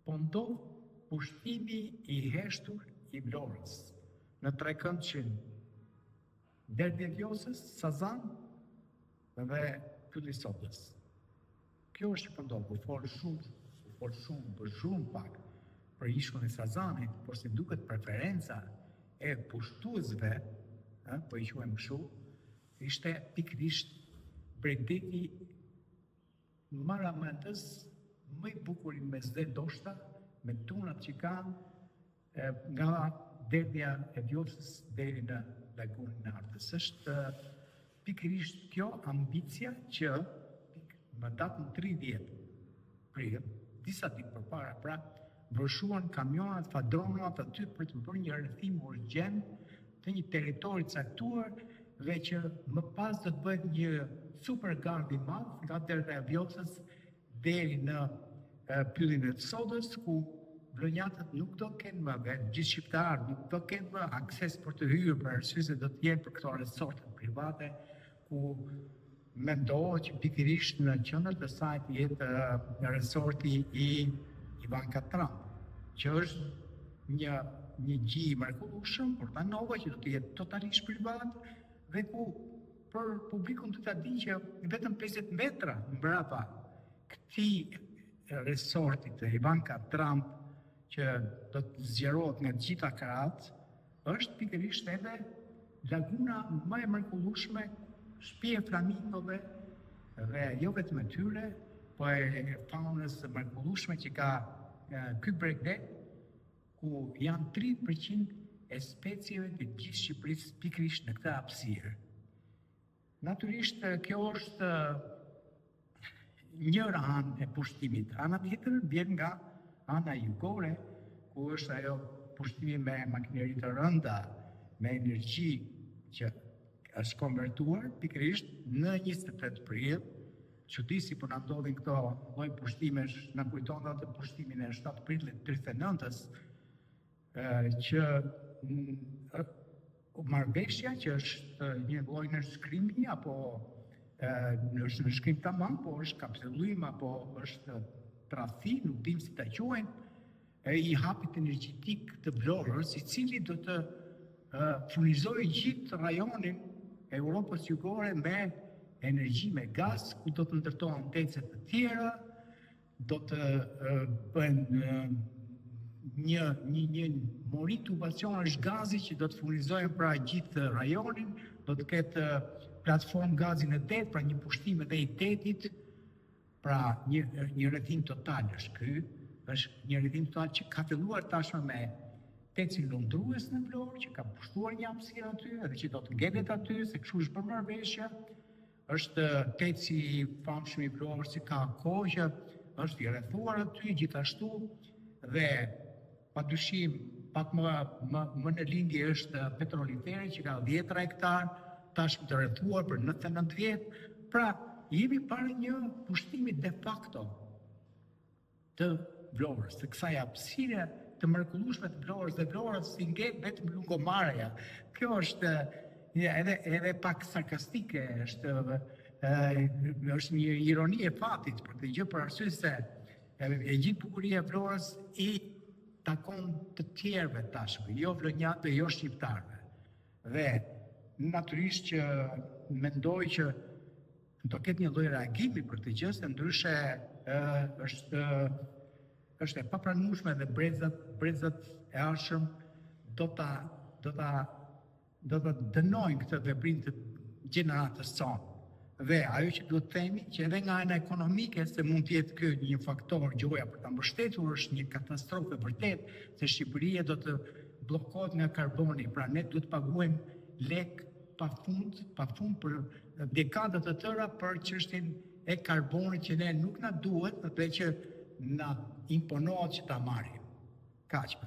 po ndodh pushtimi i heshtur i Vlorës në Trekëndçin, Derdhja e Vjosës, Sazan dhe Pylli i Sodës. Kjo është që po ndodh, u fol shumë pak për ishkun e Sazanit, por si duket preferenca e pushtuesve, po i quajmë kështu, ishte pikërisht Bregdeti Maramendës, më i bukur i mesdhe ndoshta, me tunat që kanë nga Derdhja e Vjosës deri në lagunën e Artës. Është pikërisht kjo ambicia që më datën 30 prill, disa ditë përpara, pra vroshuan kamionat, fadronat aty për të bërë një rrethim urgjent të një territori caktuar dhe që më pas do të bëhet një super gard i madh nga Derdhja e Vjosës deri në Pyllin e Sodës, ku vlonjatët nuk do kenë më, dhe gjithë shqiptarët nuk do kenë më akses për të hyrë për arsye se do të jenë për këto resortet private, ku mendohet që pikërisht në qendër të saj të jetë resorti i Ivanka Trump, që është një gjë i mrekullueshëm, Portanova, që do të jetë totalisht privat, dhe ku për publikun të ta di që vetëm 50 metra mbrapa këtij resortit të Ivanka Trump, që do të zgjerohet nga gjitha krahat, është pikërisht edhe laguna më e mrekullueshme, shtëpia e flamingove, dhe jo vetëm e tyre, po e faunës së mrekullueshme që ka ky bregdet, ku janë 30% e specieve të gjithë Shqipërisë pikërisht në këtë hapësirë. Natyrisht kjo është njëra anë e pushtimit. Ana tjetër vjen nga ana jugore, ku është ajo pushtimi me makineri të rënda, me energji që është konvertuar pikërisht në 28 prill. Çuditësi po na ndodhin këto lloj pushtimesh, na kujton atë pushtimin e 7 prillit 39-s, që marrëveshja që është një lloj nënshkrimi apo është nënshkrim tamam, po është kapitullim apo është tradhti, nuk dim si ta quajnë, i hapit energjetik të Vlorës, i cili do të furnizojë gjithë rajonin e Europës jugore me energji, me gaz, ku do të ndërtohen tecet të tjera, do të bëhen një mori tubacionesh gazi që do të furnizojnë pra gjithë rajonin, do të ketë platformë gazi në det, pra një pushtim edhe i detit, pra një rrethim total është ky, është një rrethim total që ka filluar tashmë me tecin lundrues në Vlorë, që ka pushtuar një hapësirë aty, edhe që do të ngelet aty, se kështu është bërë marrëveshja. Është teci i famshëm i Vlorës që ka kohë që është i rrethuar aty gjithashtu, dhe padyshim pak më në lindje është Petroliferi që ka 10 hektar, tashmë të rrethuar për 99 vjet. Pra, jemi para një pushtimi de facto të Vlorës, të kësaj hapësire të mrekullueshme të Vlorës, dhe Vlora si nget vetëm lungomarrja. Kjo është edhe pak sarkastike, është një ironi e fatit për këtë gjë, për arsye se e gjithë bukuria e Vlorës i takon të tjerëve tashmë, jo vlonjatëve, jo shqiptarëve. Dhe natyrisht që mendoj që do ketë një lloj reagimi për këtë gjë, se ndryshe është e papranueshme dhe brezat e arshëm do ta dënojnë këtë veprim të gjeneratës sonë. Dhe ajo që duhet themi që edhe nga ana ekonomike, se mund të jetë ky një faktor gjoja për ta mbështetur, është një katastrofë vërtet, se Shqipëria do të bllokohet nga karboni, pra ne duhet të paguajmë lek pafund për dekada të tëra për çështjen e karbonit që ne nuk na duhet, dhe që na imponohet që ta marrim. Kaq.